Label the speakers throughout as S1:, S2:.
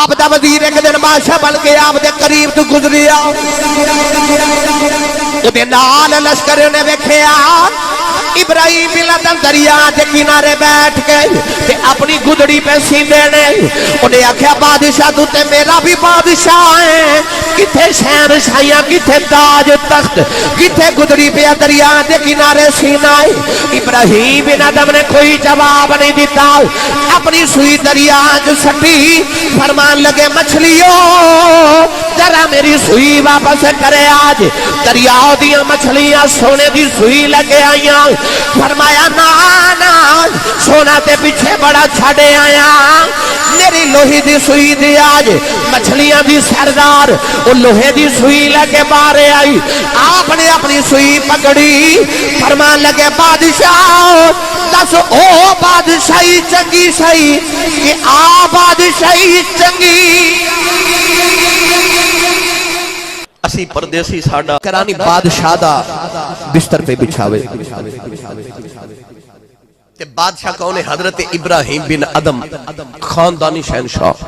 S1: آپ دا وزیر ایک دن بادشاہ بن کے آپ دے قریب تو گزریا اُدے نال لشکر نے ویکھیا ابراہیم بن ادم دریا دے کنارے بیٹھ کے تے اپنی گدڑی پہ سیندے نے انہیں آکھیا بادشاہ تو تے میرا بھی بادشاہ ہے کتھے شہنشاہیاں کتھے تاج تخت کتھے گدڑی پہ دریا دے کنارے سینا ہے ابراہیم بن ادم نے کوئی جواب نہیں دیتا اپنی سوئی دریا جو سٹی فرمان لگے مچھلیوں ذرا میری سوئی واپس کرے آج دریاؤ دیا مچھلیاں سونے دی سوئی لگے آئیاں فرمایا نا سونا تے پیچھے بڑا چھڑے آیا میری لوہی دی سوئی دی آج مچھلیاں دی سردار وہ لوہے دی سوئی لگے بارے آئی آپ نے اپنی سوئی پکڑی فرمان لگے بادشاہ دس او بادشاہی چنگی سہی کہ آ بادشاہی چنگی اسی پردیسی ساڑا کرانی بادشاہ دا بستر پہ بچھاوے تے بادشاہ کون ہے حضرت ابراہیم بن ادم خاندانی شہنشاہ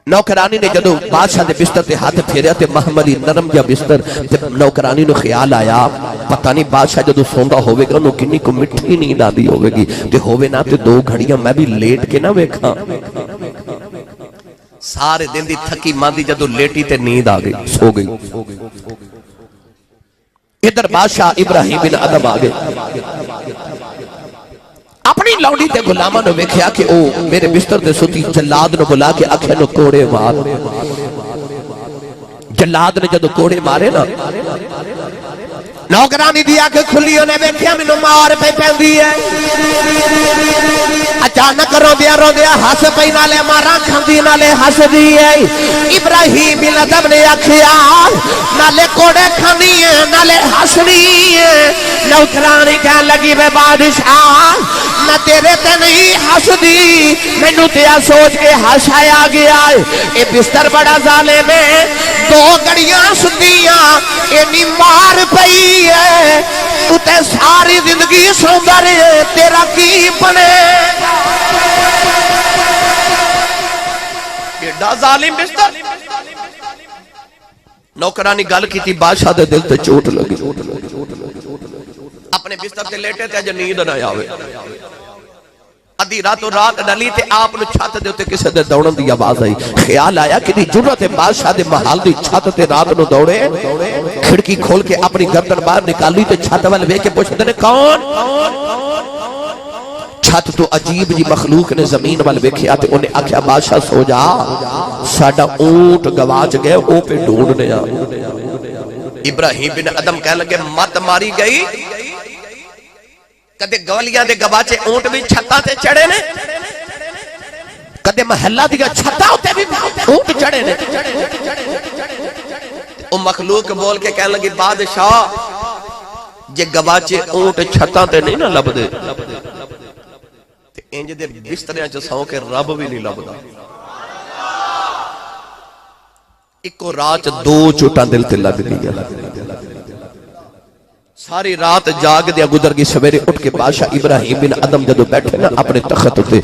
S1: نوکرانی نے جدو بادشاہ دے بستر تے ہاتھ پھیریا تے محملی نرم جا بستر تے نوکرانی نے خیال آیا پتہ نہیں بادشاہ جدو سوندا ہوئے گا نو کنی کو مٹھی نیند آدی ہوئے گی تے ہوئے نا تے 2 گھڑیاں میں بھی لیٹ کے نہ ویکھاں سارے دن دی تھکی ماندی جدو لیٹی تے نیند آگئی سو گئی ادھر بادشاہ ابراہیم بن ادم آگئے اپنی لونڈی تے غلامہ نے ویکھیا کہ او میرے بستر تے ستی جلاد نے بلا کے اکھے نو کوڑے مار جلاد نے جدو کوڑے مارے نا نوکرانی دیا کہ کھلیوں نے ویکھیا مینوں مار پہ پیندی ہے اچانک رو دیا ہس پئی نالے مارا کھندی نالے ہس دی ہے ابراہیم بن ادم نے آکھیا نالے کوڑے کھانی ہے نالے ہسنی ہے نوکرانی کہن لگی بے بادشاہ نہ تیرے تے نہیں ہس دی مینوں تے سوچ کے ہس آیا گیا اے بستر بڑا ظالم ہے 2 گھڑیاں سدیاں اینی مار پئی ہے تو تے ساری زندگی سوندا رہے تیرا کی بنے ایڈا ظالم بستر نوکرانی گل کی تھی بادشاہ دے دل تے چوٹ لگی اپنے بستر تے لیٹے تے اج نیند نہ آوے ادھی راتوں رات ڈلی تے آپ نے چھت دے تے کسے دے دوڑن دی آواز آئی خیال آیا کہ دی جرت بادشاہ دے محل دی چھت تے رات نو دوڑے کھڑکی کھول کے اپنی گردن باہر نکالی تے چھت وال ویکھ کے پوچھدے نے کون چھت تو عجیب جی مخلوق نے زمین وال ویکھیا تے انہیں آکھیا بادشاہ سو جا ساڈا اونٹ گواچ گئے او پہ ڈھونڈنے آ ابراہیم بن ادم کہنے لگے مت ماری گئی کدے گولیاں دے گواچے اونٹ بھی چھتاں تے چڑھے نے کدے محلہ دیا چھتاں تے بھی اونٹ چڑھے نے او مخلوق بول کے کہنے لگی بادشاہ جے گواچے اونٹ چھتاں تے نہیں نہ لب دے انج دے بستریاں چ سو کے رب بھی نہیں لبدا اکو رات 2 چوٹاں دل تے لگ گئی ساری رات جاگ دیا گزر گئی سویرے اٹھ کے بادشاہ ابراہیم بن ادم جدو بیٹھے نا اپنے تخت تے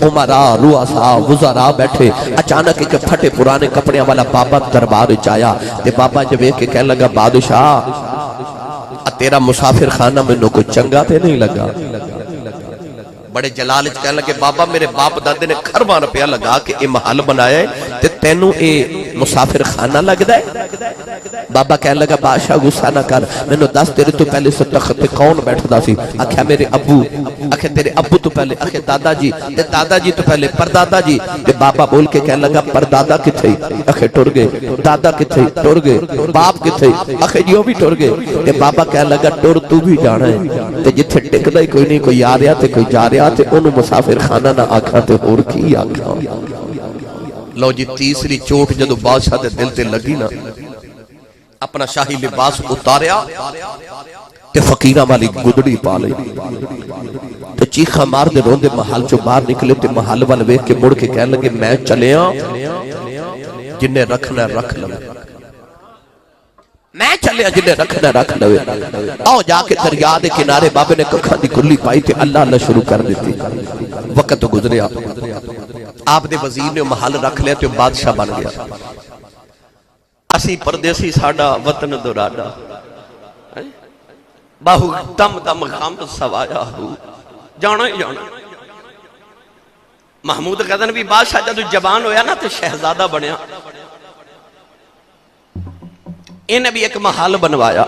S1: عمراء رؤساء وزراء بیٹھے اچانک ایک پھٹے پرانے کپڑیاں والا بابا دربار وچ آیا تے بابا جو ویکھ کے کہنے لگا بادشاہ تیرا مسافر خانہ مینوں کوئی چنگا تے نہیں لگا بڑے جلال کہنے لگے بابا میرے باپ دادے نے خرباں روپیہ لگا کے یہ محل بنایا ہے تے تینوں اے مسافر خانہ لگدا ہے بابا کہنے لگا بادشاہ غصہ نہ کر مینوں دس تیرے تو پہلے سے تخت تے کون بیٹھدا سی آکھیا میرے ابو آکھیا تیرے ابو تو پہلے آکھیا دادا جی تے دادا جی تو پہلے پردادا جی تے بابا بول کے کہنے لگا پردادا کتھے آکھیا ٹر گئے دادا کتھے ٹر گئے باپ کتھے آکھیا جی او بھی ٹر گئے تے بابا کہنے لگا ٹر تو بھی جانا ہے تے جتھے ٹکدا ہی کوئی نہیں کوئی آ رہا تے کوئی جا رہا تے انہوں مسافر خانہ نہ آکھا تے اور کی آکھا لو جی تیسری چوٹ جدو بادشاہ دے دل تے لگی نا اپنا شاہی لباس اتاریا تے فقیرہ والی گدڑی پا لئی تے چیخا مار دے روندے محل چو باہر نکلے تے محل والے ویکھ کے مڑ کے کہنے لگے میں چلے جنہیں رکھنا رکھ لوں میں چلے جلے رکھنا رکھ لوے آؤ جا کے دریا دے کنارے بابے نے ککھا دی کلی پائی تے اللہ اللہ شروع کر دیتی وقت تو گزرے آپ دے وزیر نے محل رکھ لیا تے بادشاہ بن گیا اسی پردیسی ساڑا وطن دوراڈا باہو دم دم غم سوایا ہو جانا ہی جانا محمود غزنوی بادشاہ جدو جوان ہویا نا تو شہزادہ بنیا انہیں بھی ایک محل بنوایا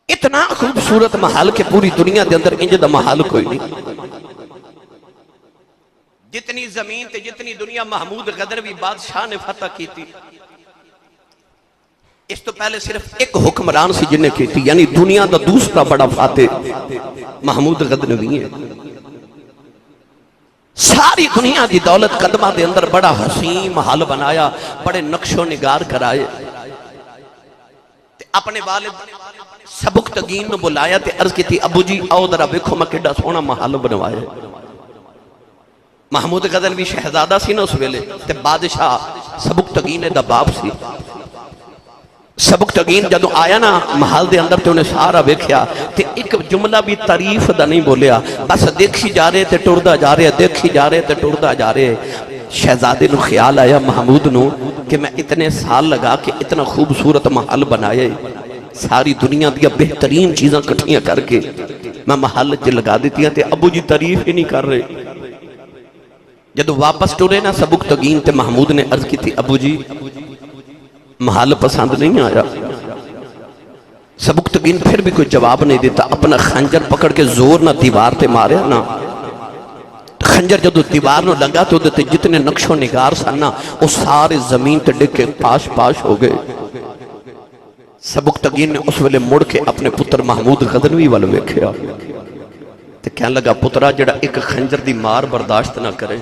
S1: اتنا خوبصورت محل کہ پوری دنیا دے اندر انجدہ محل کوئی نہیں جتنی زمین تے جتنی دنیا محمود غزنوی بادشاہ نے فتح کی تھی اس تو پہلے صرف ایک حکمران سی جنہیں کی تھی یعنی دنیا دا دوسرا بڑا فاتح محمود غزنوی ہے ساری دنیا دی دولت قدمہ دے اندر بڑا حسین محل بنایا بڑے نقش و نگار کرائے اپنے والد سبکتگین نے بلایا تے عرض کی تھی ابو جی آؤ درہ بیکھو میں کڈا سونا محل بنوائے محمود غزنوی شہزادہ سی نا اس ویلے تے بادشاہ سبکتگین دا باپ سی سبکتگین جدو آیا نا محل دے اندر تے انہیں سارا بیکھیا تے ایک جملہ بھی تعریف دا نہیں بولیا بس دیکھی جا رہے تے ٹردہ جا رہے دیکھی جا رہے تے ٹردہ جا رہے شہزادے نو خیال آیا محمود نو کہ میں اتنے سال لگا کہ اتنا خوبصورت محل بنائے ساری دنیا دیا بہترین چیزاں کٹھیاں کر کے میں محل جے لگا دیتی ہیں تے ابو جی تعریف ہی نہیں کر رہے جدو واپس ٹورے نا سبکتگین تے محمود نے عرض کی تھی ابو جی محل پسند نہیں آیا سبکتگین پھر بھی کوئی جواب نہیں دیتا اپنا خنجر پکڑ کے زور نہ دیوار تے مارے نا خنجر جدو دیوار نو لگا تو دیتے جتنے نقش و نگار سننا وہ سارے زمین تے ڈگ کے پاش پاش ہو گئے سبکتگین نے اس ویلے مڑ کے اپنے پتر محمود غزنوی والے ویکھیا تے کہنے لگا پترا جڑا ایک خنجر دی مار برداشت نہ کرے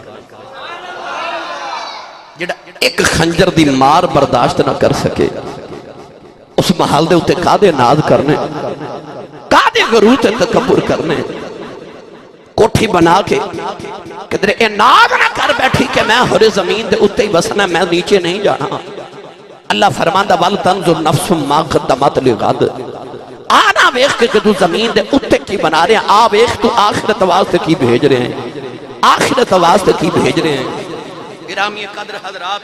S1: جڑا ایک خنجر دی مار برداشت نہ کر سکے اس محل دے اتے کادے ناز کرنے کادے غرور تے تکبر کرنے کوٹھی بنا کے کدھر اے ناز نہ کر بیٹھی کہ میں ہر زمین دے اتے ہی بسنا میں نیچے نہیں جانا اللہ فرماندہ وَلْتَنْظُرْ نَفْسٌ مَا قَدَّمَتْ لِغَدْ آنا ویخ کے تو زمین دے اتے کی بنا رہے ہیں آ ویخ تو آخرت واسطے کی بھیج رہے ہیں آخرت واسطے کی بھیج رہے ہیں گرامی قدر حضرات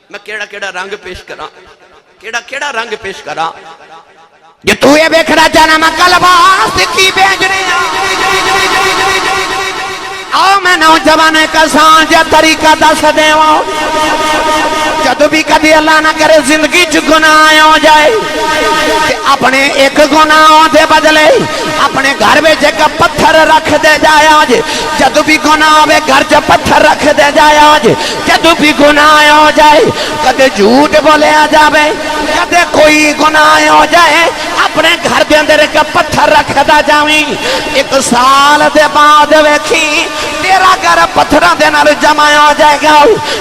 S1: میں کیڑا رنگ پیش کرا کیڑا رنگ پیش کرا یہ تو یہ بیکھنا چاہنا میں قلباس کی بیج رہے ہیں آؤ میں نوجوانے کا سانجہ طریقہ دس دے جدو بھی کدی اللہ نہ کرے زندگی چ گناہ ہو جائے کہ اپنے ایک گناہوں دے بدلے اپنے گھر میں جگہ پتھر رکھ دے جائے آج جدو بھی گناہ ہوئے گھر جا پتھر رکھ دے جائے آج جدو بھی گناہ ہو جائے کدے جھوٹ بولے آ جاوے کدے کوئی گناہ ہو جائے اپنے گھر دے اندر ایک پتھر رکھ دا جاویں ایک سال دے بعد ویکھی تیرا گھر پتھروں دے نال جمع ہو جائے گا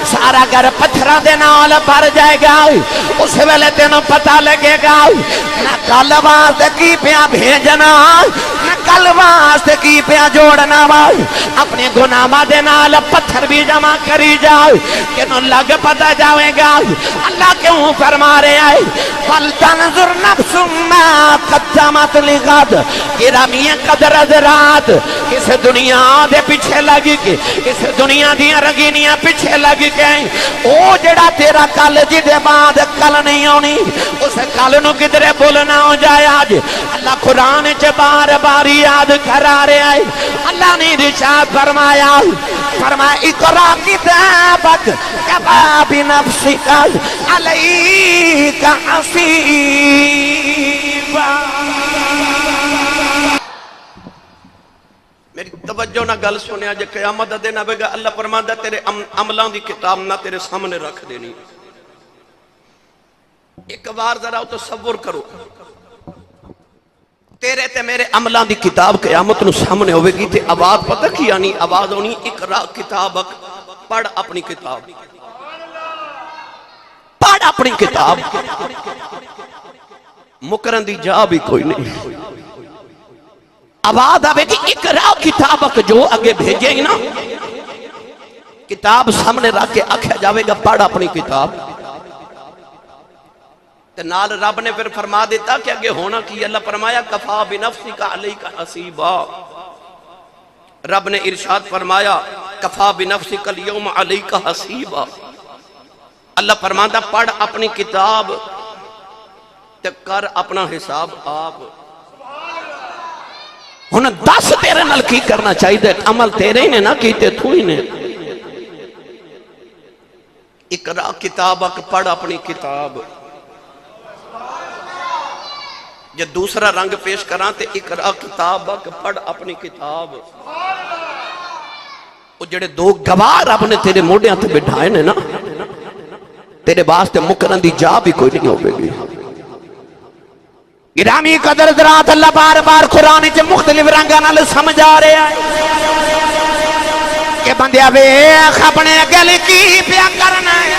S1: سارا گھر پتھروں دے نال بھر جائے گا اس ویلے تینوں پتہ لگے گا نہ کل واسطے کی پیا بھیجنا نہ کل واسطے کی پیا جوڑنا اپنے گناہ دے نال پتھر بھی جمع کری جاؤ کہ نو لگ پتہ جاوے گا اللہ کیوں فرما رہے آئے فَلْتَنْظُرْ نَفْسٌ مَا قَدَّمَتْ لِغَدْ گرامی قدر حضرات اس دنیا دے پیچھے لگی کے اس دنیا دیا رگینیاں پیچھے لگی گئیں او جڑا تیرا کل جی دے بعد کل نہیں ہونی اس کل نو کدرے بولنا ہو جائے آج اللہ قرآن چے بار بار یاد کرا رہے آئے اللہ نے رشاد فرمایا اقرا کتابک کفا بنفسک علیک حسیبا میری توجہ نہ گل سنیا جے قیامت دے نہ بگا اللہ فرماندا تیرے عملان دی کتاب نہ تیرے سامنے رکھ دینی ایک بار ذرا تصور کرو تیرے تے میرے عملان دی کتاب قیامت نو سامنے ہوئے گی تے آواز پتہ کی یعنی آواز ہونی اقرا کتابک پڑھ اپنی کتاب پڑھ اپنی کتاب مکرن دی جا بھی کوئی نہیں آواز آوے گی اقرا کتابک جو آگے بھیجے گی نا کتاب سامنے رکھ کے آکھا جاوے گا پڑھ اپنی کتاب
S2: تے نال رب نے پھر فرما دیتا کہ اگے ہونا کی، اللہ فرمایا کفا بنفسک علیک حسیبا، رب نے ارشاد فرمایا کفا بنفسک اليوم علیک حسیبا، اللہ فرماتا پڑھ اپنی کتاب تے کر اپنا حساب آپ۔ ہن دس تیرے نال کی کرنا چاہیے، عمل تیرے ہی نے نہ کیتے تو ہی نے۔ اقرا کتابک، پڑھ اپنی کتاب۔ جے دوسرا رنگ پیش کراں تے اقرا کتابک، پڑھ اپنی کتاب۔ وہ جڑے دو گواہ رب نے تیرے موڈیاں تے بٹھائے نے نا، تیرے واسطے مکرن دی جا بھی کوئی نہیں ہوے گی۔ گرامی قدر حضرات، اللہ بار بار قرآن چ مختلف رنگاں نال سمجھا رہا ہے کہ بندیا ویکھ اپنے گل کی پیا کرنا ہے،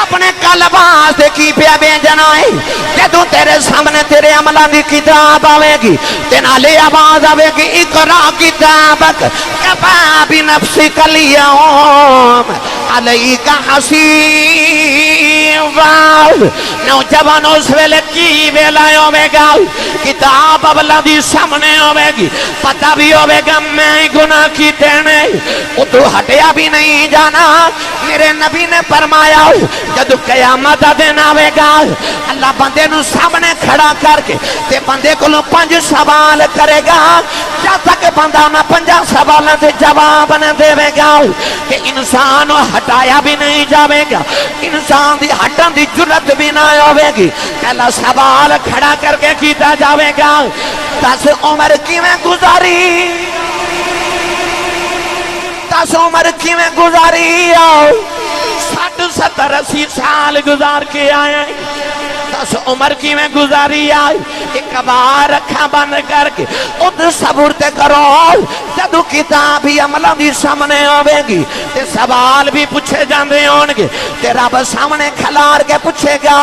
S2: اپنے کل واسطے کی پیا بھیجنا ہے۔ جدوں تیرے سامنے تیرے عملاں دی کتاب آوے گی تے نالے آواز آوے گی اقرا کتابک کفا بنفسک اليوم علیک حسیبا۔ نوجوان اس ویلے کی ویلا ہوے گا، کتاب اللہ دی سامنے ہوے گی، پتہ بھی ہوے گا میں گناہ کیتے نے، اتو ہٹیا بھی نہیں جانا۔ میرے نبی نے فرمایا جدو قیامت دا دن آوے گا، اللہ بندے نو سامنے کھڑا کر کے تے بندے کو 5 سوال کرے گا، جب تک بندہ نہ 5 سوالوں سے جواب نہ دے گا کہ انسان ہٹایا بھی نہیں جاوے گا، انسان دی ہٹن دی جرت بھی نہ ہوے گی۔ پہلا سوال کھڑا کر کے کیتا جاوے گا، 10 عمر کیویں گزاری، 10 عمر کیویں گزاری، 60 70 80 سال گزار کے آئے، 10 عمر کی میں گزاری آئی۔ ایک بار رکھا بند کر کے ادھر صبر تے کرو، جدو کتاب ہی عملہ بھی سامنے آوے گی تے سوال بھی پوچھے جاندے ہونگے تے رب سامنے کھلار کے پوچھے گا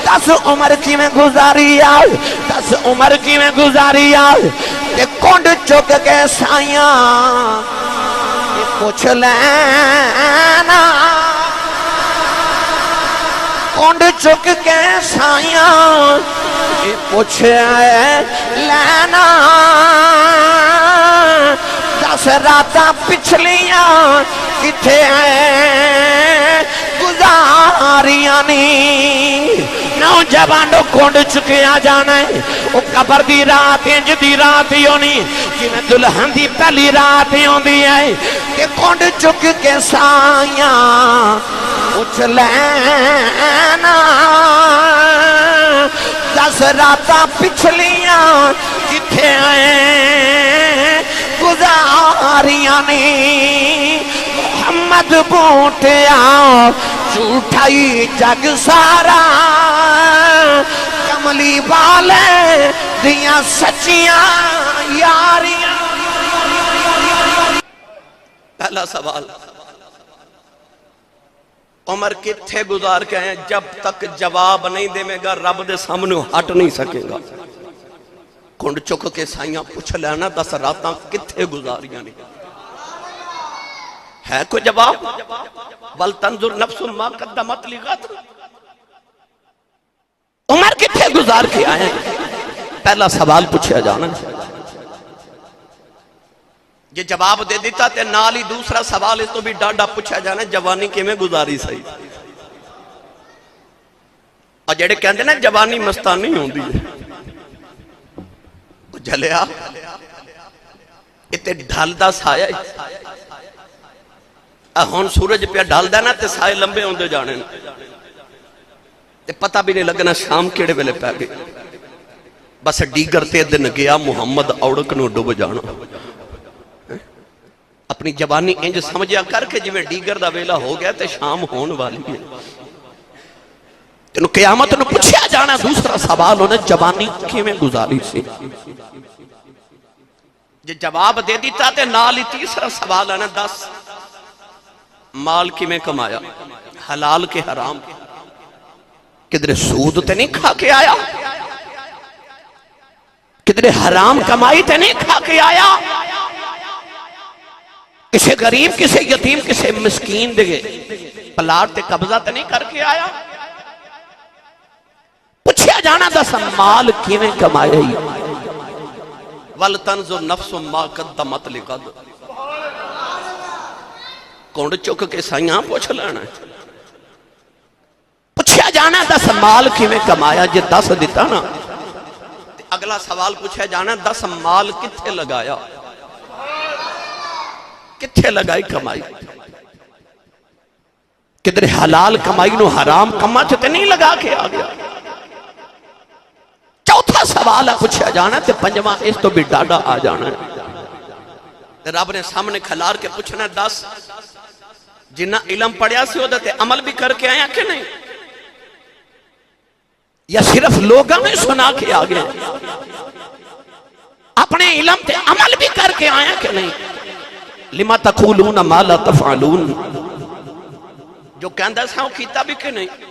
S2: 10 عمر کی میں گزاری آئی، 10 عمر کی میں گزاری آئی۔ تے کنڈ چک کے سائیاں پوچھ لینا، کنڈ چک کے سائیاں پوچھ لینا، 10 راتاں پچھلیاں کتھے گزاریاں نی۔ نوجوانوں کنڈ چکیا جانا ہے، وہ قبر دی رات انج دی رات ہی ہونی کہ میں دلہن دی پہلی رات ہی ہوندی ہے کہ کنڈ چک کے سائیاں پوچھ لینا، 10 راتاں پچھلیاں کتھے گزاریاں نی۔ محمد بوٹیا جھوٹائی جگ سارا، کملی والے دیاں سچیاں یاریاں۔ پہلا سوال، عمر کتھے گزار کے ہیں؟ جب تک جواب نہیں دے گا رب دے سامنے ہٹ نہیں سکے گا۔ کنڈ چک کے سائیاں پوچھ لینا 10 راتاں کتھے گزاریاں نہیں۔ ہے کوئی جواب؟ بل تنظر نفس ما قدمت لغد، عمر کتھے گزار کے آئے ہیں؟ پہلا سوال پوچھا جانا۔ یہ جواب دے دیتا تے نال ہی دوسرا سوال اس تو بھی ڈاڈا پوچھا جانا، جوانی کیویں گزاری صحیح۔ اور جڑے کہندے نا جوانی مستانی ہوندی ہے، جھلیا اتے ڈھل دا سایہ ہون سورج پہ ڈھل دینا تے سائے لمبے ہوندے جانے تے پتہ بھی نہیں لگنا شام کیڑے ویلے پہ گئے۔ بس ڈیگر تے دن گیا محمد اوڑک نو ڈوب جانا۔ اپنی جوانی انج سمجھیا کر کے جویں ڈیگر دا ویلا ہو گیا تے شام ہون والی ہے، تینو قیامت نو پوچھیا جانا۔ دوسرا سوال ہونا جوانی کیویں گزاری سی، جے جواب دے دیتا تے نال ہی تیسرا سوال آنا 10 مال کیویں کمایا، حلال کے حرام، کدھر سود تے نہیں کھا کے آیا، کدھر حرام کمائی تے نہیں کھا کے آیا، کسے غریب کسے یتیم کسے مسکین دے پلاٹ تے قبضہ تے نہیں کر کے آیا۔ پوچھیا جانا دس مال کیویں کمایا ہی
S1: وَلْتَنْزُرْ نَفْسٌ مَا قَدَّمَتْ لِغَدٍ کونڈ چک کے سائیاں پوچھ لینا ہے
S2: پوچھیا جانا دس مال
S1: کیویں کمایا جے 10 دیتا نا اگلا سوال پوچھا جانا 10 مال کتھے لگایا کتھے لگائی کمائی
S2: کدھر حلال کمائی نو حرام کما چھتے نہیں لگا کے آگیا چوتھا سوال پوچھا جانا تے پنجواں اس تو بھی ڈاڈا آ جانا ہے
S1: رب نے سامنے کھلار کے پوچھنا 10 جنہ علم پڑھیا سی ہوتا تے عمل بھی کر کے آیا کہ نہیں
S2: یا صرف لوگاں میں سنا کے آگیا اپنے علم تے عمل بھی کر کے آیا کہ نہیں
S1: لما تقولون ما لا تفعلون جو کہندہ ساں کیتا بھی کہ نہیں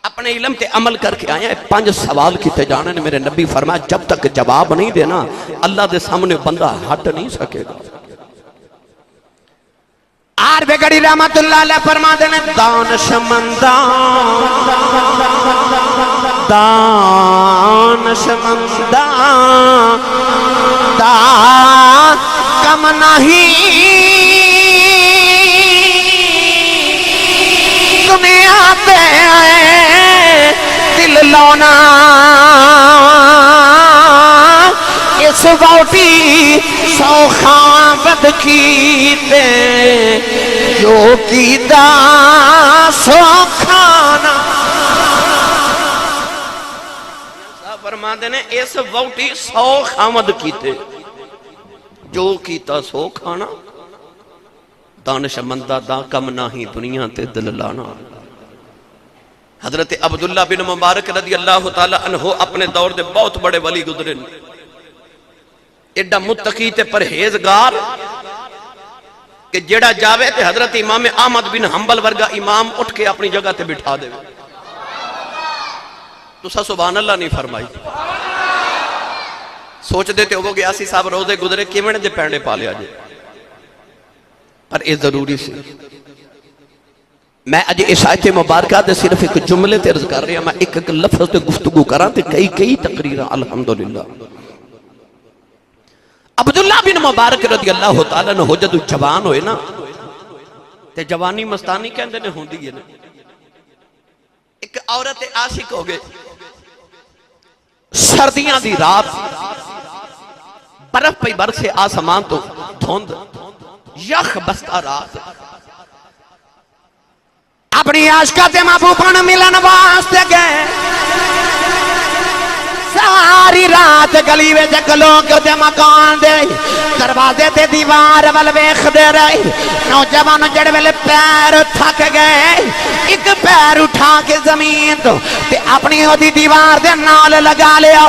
S1: اپنے علم تے عمل کر کے آیا 5 سوال کیتے جانے نے میرے نبی فرمایا جب تک جواب نہیں دینا اللہ دے سامنے بندہ ہٹ نہیں سکے گا
S2: آر بگڑی رحمت اللہ علیہ فرما دینے دانشمندان دا کم نہیں دنیا پہ دل لونا اس ووٹی سو خامد کیتے جو کیتا سو کھانا
S1: فرما دینے اس ووٹی 100 خامد کیتے جو کیتا سو کھانا دانشمندہ دا کم ناہی دنیا تے دل لانا حضرت عبداللہ بن مبارک رضی اللہ تعالی عنہ اپنے دور دے بہت بڑے ولی گزرے ایڈا متقی تے پرہیزگار کہ جیڑا جاوے تے حضرت امام احمد بن حنبل ورگا امام اٹھ کے اپنی جگہ تے بٹھا دے تو سا سبحان اللہ نہیں فرمائی سوچ دیتے ہو گیا سی صاحب روزے گزرے کیویں دے پہنے پا لیا جے پر اے ضروری سی میں اج اس آیت مبارکہ دے صرف ایک جملے تے عرض کر رہا ہوں میں ایک لفظ تے گفتگو کراں تے کئی تقریراں الحمدللہ عبداللہ بن مبارک رضی اللہ تعالیٰ نے جدو جوان ہوئے نا تے جوانی مستانی کہندے نے ہوندی ہے نا ایک عورت عاشق ہو گئے سردیاں دی رات برف پہ برسے آسمان تو دھوند یخ بستا رات
S2: اپنی عاشقہ تے محبوبان ملن واسطے گئے ساری رات گلی وچ کلو کے مکان دے دروازے تے دیوار ول ویکھ دے رہے نوجوان جڑ ویلے پیر تھک گئے ایک پیر اٹھا کے زمین تو تے اپنی اودی دیوار دے نال لگا لیا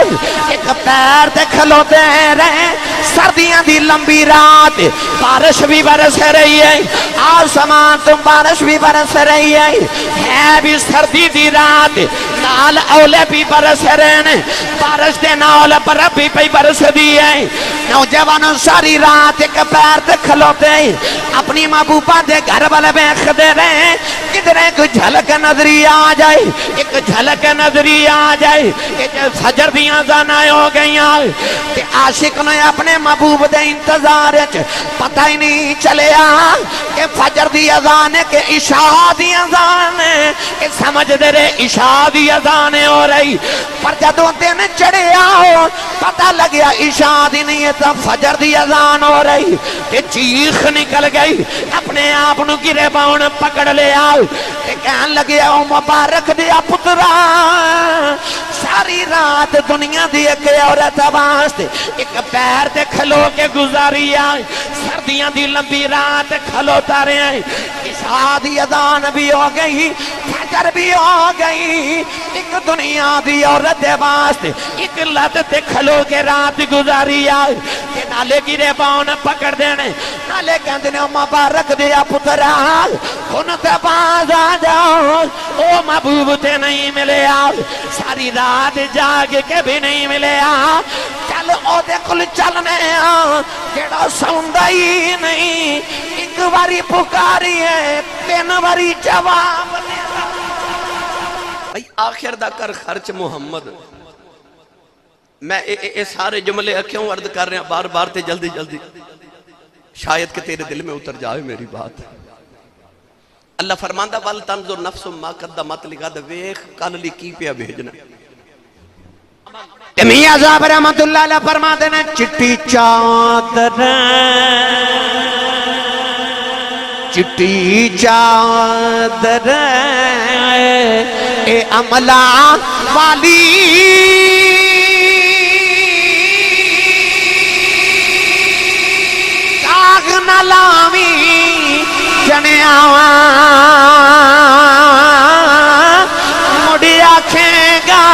S2: ایک پیر تے کھلوتے رہے سردیاں دی لمبی رات بارش بھی برس رہی ہے آسمان تو بارش بھی برس رہی ہے بھی سردی دی رات نال اولے بھی برس رہے بارش دے نال برف بھی پئی برس دی ہے نوجوان ساری رات ایک پیر تے کھلوتے اپنی محبوبہ دے گھر والے ویکھ دے رہے کدھر ایک جھلک نظری آ جائے ایک جھلک نظری آ جائے کہ فجر دیاں زانائیں ہو گئیاں تے عاشق نے اپنے محبوب دے انتظار پتہ ہی نہیں چلیا کہ فجر دی اذان ہے کہ عشاء دی اذان ہے کہ سمجھ دے رہے عشاء دی اذان ہو رہی پر جدوں دن چڑھیا پتہ لگیا عشاء دی نہیں ہے تو فجر دی اذان ہو رہی کہ چیخ نکل گئی اپنے آپ نو گرے باؤن پکڑ لیا کہ کہن لگیا او مبارک دیا پترا ساری رات دنیا دی ایک عورت واسطے ایک پیر تے کھلو کے گزاری آئی سردیاں دی لمبی رات کھلوتا رہے عشاء دی اذان بھی ہو گئی فجر بھی ہو گئی ایک دنیا دی عورت واسطے ایک لت تے کھلو کے رات گزاری آئی کہ نالے گرے باؤن پکڑ دینے نالے کہندے نے مبارک دیا پترا کن تے باز آ جاؤ او محبوب تے نہیں ملے ساری رات جاگ کے بھی نہیں ملے چل او دے کل چلنے جڑا سوندا ہی نہیں ایک باری پکاری ہے 3 باری جواب
S1: بھائی آخر دا کر خرچ محمد. میں اے سارے جملے کیوں عرض کر رہے ہیں بار بار تے جلدی جلدی، شاید کہ تیرے دل میں اتر جائے میری بات. اللہ فرماندہ وَلْ تَنْظُرْ نَفْسٌ مَا قَدَّمَتْ لِغَدٍ، ویکھ کل لی کی پیا بھیجنا.
S2: میاں صاحب رحمت اللہ علیہ فرماتے ہیں چٹی چادر چٹی چادر اے عملہ والی داغ نہ لاوی جنیاواں مڑی آکھیں گا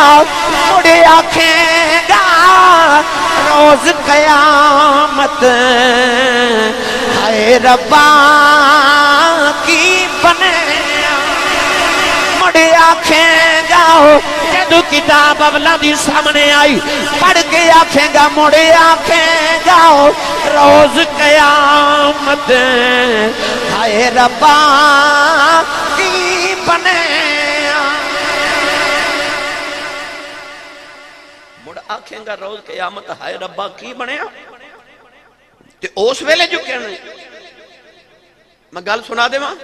S2: مڑی آکھیں گا روز قیامت ہائے ربا کی بنے مڑی آکھیں گا جدو کتاب اولا دی سامنے آئی پڑھ کے آکھیں گا مڑی آکھیں گا روز قیامت ہائے ربا کی بنے.
S1: آکھیں گا روز قیامت ہائے ربا کی بنیا تے اس ویلے جو کہنا میں گل سنا دے ماں.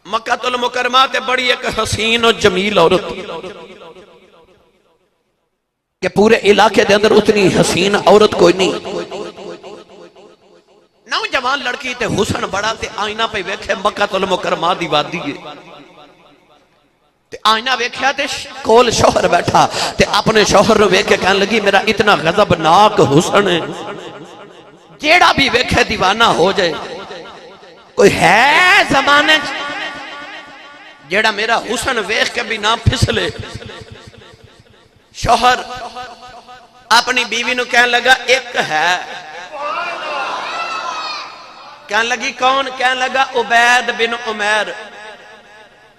S1: مکہ المکرمہ تے بڑی ایک حسین و جمیل عورت کہ پورے علاقے دے اندر اتنی حسین عورت کوئی نہیں. نوجوان لڑکی تے حسن بڑا تے آئینہ پہ ویکھے مکہ المکرمہ دی وادی ہے تے آئینہ ویکھیا تے کول شوہر بیٹھا تے اپنے شوہر رو ویکھے کہنے لگی میرا اتنا غضبناک حسن ہے جیڑا بھی ویکھے دیوانہ ہو جائے. کوئی ہے زمانے جیڑا میرا حسن ویکھ کے بھی نہ پھسلے. شوہر اپنی بیوی نو کہنے لگا ایک ہے. کہنے لگی کون؟ کہنے لگا عبید بن عمیر.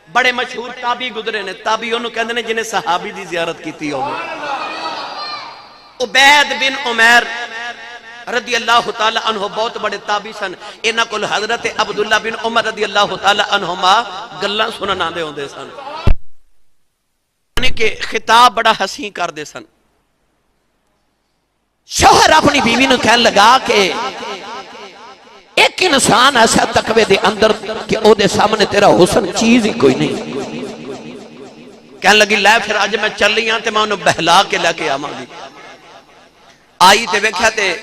S1: بڑے مشہور تابعی گزرے نے، تابعی انہوں کہندے نے جنہیں صحابی دی زیارت کیتی ہوگی. عبید بن عمیر رضی اللہ تعالی عنہ بہت بڑے تابعی سن. انہاں کول حضرت عبداللہ بن عمر رضی اللہ تعالی عنہما گلاں سنن آندے ہوندے سن، یعنی کہ خطاب بڑا حسین کر دے سن. شوہر اپنی بیوی نو کہنے لگا کہ ایک انسان ایسا تقوی دے اندر کہ او دے سامنے تیرا حسن چیز ہی کوئی نہیں. کہنے لگی لے پھر آج میں چل رہی ہاں تے میں انہوں بہلا کے لے کے آماں گی. آئی تے ویکھیا تے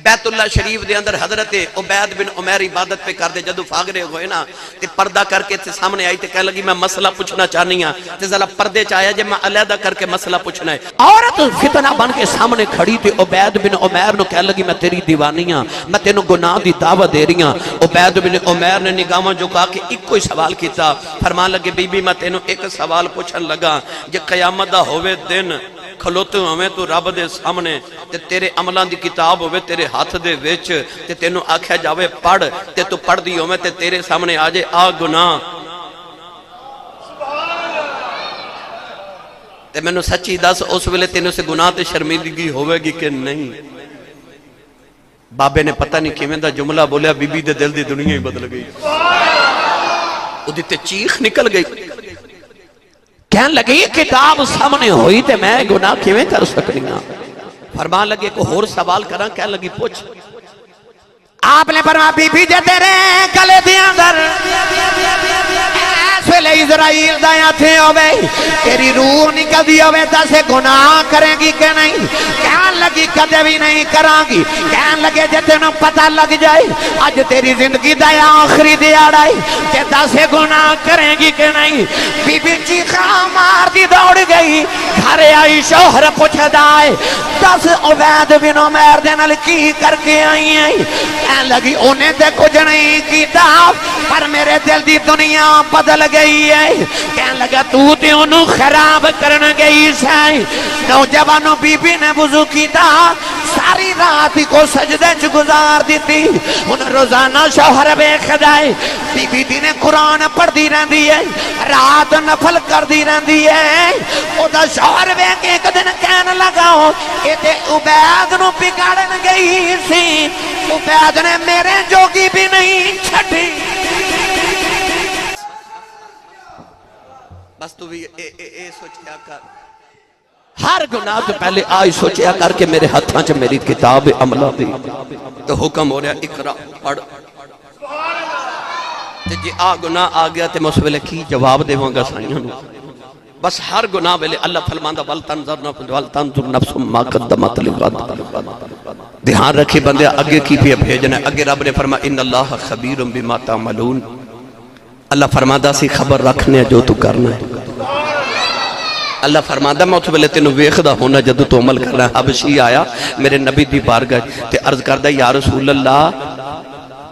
S1: بیت اللہ شریف دے اندر حضرت عبید بن عمیر عبادت پہ کر دے. جدو فاغرے ہوئے نا تے پردہ کر کے تے سامنے آئی تے کہنے لگی میں مسئلہ پوچھنا چاہنی ہاں تے ذرا پردے چاہیا جے میں علیحدہ کر کے مسئلہ پوچھنا ہے. عورت فتنہ بن کے سامنے کھڑی تے عبید بن عمیر نو کہنے لگی میں تیری دیوانی ہاں، میں تینوں گناہ دی دعوت دے رہی ہاں. عبید بن عمیر نے نگاہاں جھکا کے ایک کوئی سوال کیتا. فرمان لگے بی بی میں تینوں ایک سوال پوچھن لگا جے قیامت دا ہوئے دن کھلوتے ہوئے تو رب دے سامنے تے تیرے عملان دی کتاب ہوئے تیرے ہاتھ دے وچ تے تینوں آکھیا جاوے پڑھ تے تو پڑھ دی ہوئے تے تیرے سامنے آجے آ گناہ تے میں نو سچی دس اس ویلے تینوں سے گناہ تے شرمیدگی ہوئے گی کہ نہیں؟ بابے نے پتہ نہیں کیویں دا جملہ بولیا بی بی دے دل دی دنیا ہی بدل گئی. او دی تے چیخ نکل گئی. کہنے لگے یہ کتاب سامنے ہوئی تے میں گناہ کیویں کر سکنی ہاں؟ فرمان لگے کو اور سوال کراں. کہنے لگی پوچھ.
S2: آپ نے فرمایا بی بی جے تیرے گلے دے اندر ایسے اسرائیل دایا تھے ہوئے تیری روح نکل دی ہوئے تاسے گناہ کریں گی کہ نہیں؟ کہنے لگی کدے بھی نہیں کران گی. کہنے لگے جے تینوں پتہ لگ جائے آج تیری زندگی دایا آخری دیاڑائی کہ تاسے گناہ کریں گی کہ نہیں؟ بی بی چیخا مار دی دوڑ گئی. گھرے آئی شوہر پوچھ دائے دس عبید بن عمیر دے نال کی کر کے آئی ہیں؟ کہنے لگی انہیں تے کچھ نہیں کیتا پر میرے دل دی دنیا بدل گئی ہے. کہنے لگا تو تے انہوں خراب کرنے گئی سائیں. نوجوانوں بی بی نے وضو کیتا ساری رات کو سجدے چ گزار دیتی. انہیں روزانہ شوہر بے خدائے بی بی دی نے قرآن پڑھ دی رہن دی ہے رات نفل کر دی رہن دی ہے. او دا شوہر بے کے ایک دن کہنے لگا اے تے عبید نو بگاڑن گئی سی. عبید نے میرے جوگی بھی نہیں چھٹی.
S1: بس تو بھی اے سوچیا کر ہر گناہ تو پہلے آئی سوچیا کر کے میرے ہاتھاں چ میری کتاب عملہ دی تو حکم ہو رہا اقرا پڑھ تے جی آ گناہ آ گیا تے میں اس ویلے کی جواب دیواں گا سائیاں نو بس ہر گناہ ویلے اللہ فرماندا ولتنظر نفس ما قدمت لغد دھیان رکھی بندے اگے کی پہ بھیجنا ہے اگے رب نے فرمایا ان اللہ خبیر بما تعملون اللہ فرماندا سی خبر رکھنے جو تو کرنا ہے اللہ فرماندا میں اس ویلے تینوں ویکھدا ہونا جدوں تو عمل کرنا ہے حبشی آیا میرے نبی دی بارگاہ تے عرض کردا یا رسول اللہ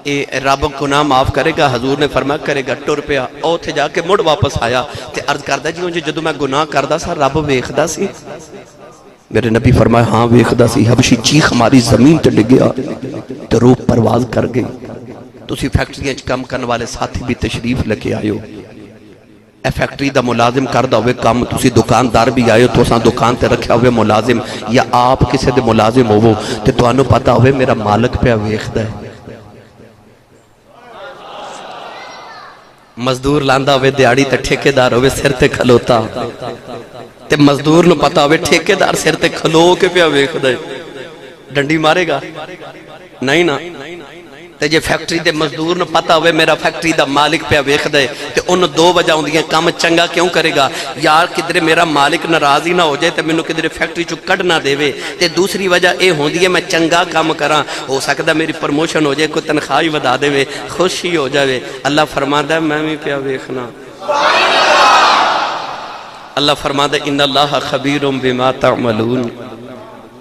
S1: اے رب گناہ معاف کرے گا حضور نے فرمایا کرے گا ٹر پیا او تھے جا کے مڑ واپس آیا تے عرض کردا جی انجے جدوں میں گناہ کردا سا رب ویکھدا سی میرے نبی فرمایا ہاں ویکھدا سی حبشی چیخ ہماری زمین تے ڈگیا تے روح پرواز کر گئی تسی فیکٹریاں وچ کام کرنے والے ساتھی بھی تشریف لے کے آئے ہو اے فیکٹری دا ملازم کردا ہوئے کام تسی دکاندار بھی آئے ہو تو اساں دکان تے رکھیا ہوئے ملازم یا آپ کسے دے ملازم ہوو تے تانوں پتہ ہوئے میرا مالک پیا ویکھدا ہے مزدور لاندا ہوئے دیاڑی تے ٹھیکیدار ہوئے سر تے کھلوتا تے مزدور نو پتا ہوئے ٹھیکیدار سر تے کھلو کے پیا ویکھدا ہے ڈنڈی مارے گا نہیں نا تے جے فیکٹری دے مزدور نو پتا ہوئے میرا فیکٹری دا مالک پیا ویکھدا ہے تے انہوں دو وجہ ہوندیاں کام چنگا کیوں کرے گا یار کدھر میرا مالک ناراض ہی نہ ہو جائے تے مینوں کدھر فیکٹری چوں کڈ نہ دے تے دوسری وجہ اے ہوندی ہے میں چنگا کام کراں ہو سکدا میری پروموشن ہو جائے کوئی تنخواہ ہی ودا دے خوشی ہو جاوے اللہ فرماندا ہے میں بھی پیا ویکھنا اللہ فرماندا ان اللہ خبیر بما تعملون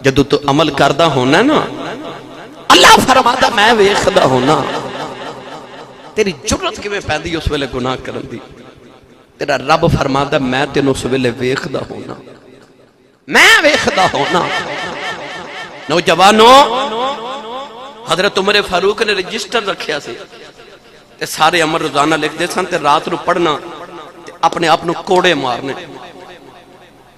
S1: جدوں تو عمل کردا ہونا نا اللہ فرماتا میں ویکھدا ہونا تیری جرت کیویں پیندی اس ویلے گناہ کرن دی تیرا رب فرماتا میں تینوں اس ویلے ویکھدا ہونا میں ویکھدا ہونا نوجوانو حضرت عمر فاروق نے رجسٹر رکھیا سی تے سارے عمل روزانہ لکھ دے سن تے رات نو پڑھنا تے اپنے آپ نو کوڑے مارنے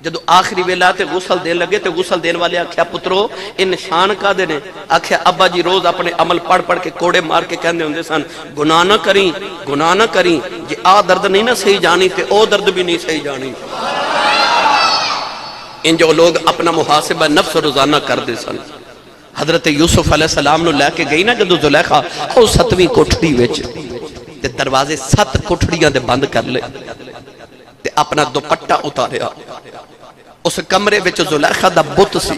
S1: جدو آخری ویلا تے غسل دین لگے تے غسل دین والے آکھیا پترو ان نشان کا دینے آکھیا ابا جی روز اپنے عمل پڑھ پڑھ کے کوڑے مار کے کہندے ہوندے سن گناہ نہ کریں جی آ درد نہیں نہ صحیح جانی تے او درد بھی نہیں صحیح جانی ان جو لوگ اپنا محاسبہ نفس روزانہ کر دے سن حضرت یوسف علیہ السلام نو لے کے گئی نا جدو زلیخا او 7ویں کوٹھڑی وچ تے دروازے 7 کوٹھڑیاں دے بند کر لے تے اپنا دوپٹہ اتاریا اس کمرے وچ زلیخا دا بت سی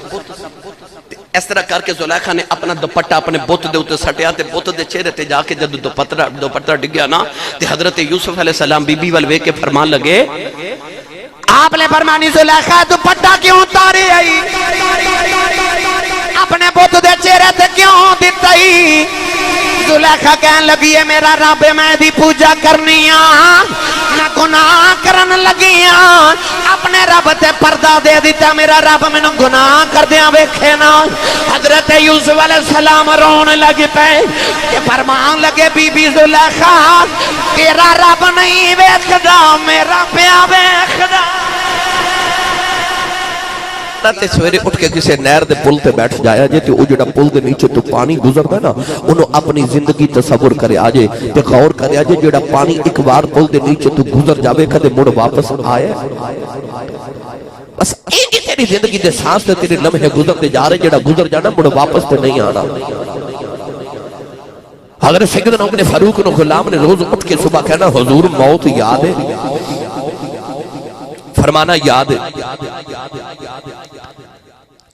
S1: اس طرح کر کے زلیخا نے اپنا دوپٹہ اپنے بت دے اوتے سٹیا تے بت دے چہرے تے جا کے جد دوپٹہ ڈگیا نا تے حضرت یوسف علیہ السلام بی بی ول ویکھ کے فرمان لگے آپ نے فرمانی زلیخا دوپٹہ کیوں اتاری آئی اپنے بت دے چہرے تے کیوں دتائی زلیخا کہن لگی ہے میرا رب میں دی پوجا کرنیاں نہ گناہ کرن لگیاں اپنے رب تے پردہ دے دیتا میرا رب میں نے گناہ کر دیا ویکھے نا حضرت یوسف علیہ السلام رون لگ پے کہ فرمان لگے بی بی زلیخا تیرا رب نہیں ویکھدا میرا پیا ویکھدا تے سویرے اٹھ کے کسے نہر دے پل تے بیٹھ جایا جے تے او جڑا پل دے نیچے تو پانی گزردا نا انہوں اپنی زندگی تصور کرے آجے تے غور کرے آجے جڑا پانی ایک بار پل دے نیچے تو گزر جاوے کدے مڑ واپس آئے بس ایک ہی تیری زندگی دے سانس تے تیرے لمحے گزرتے جا رہے جڑا گزر جانا مڑ واپس تے نہیں آنا حضرت سیدنا عمر فاروق نو غلام نے روز اٹھ کے صبح کہنا حضور موت یاد ہے فرمانا یاد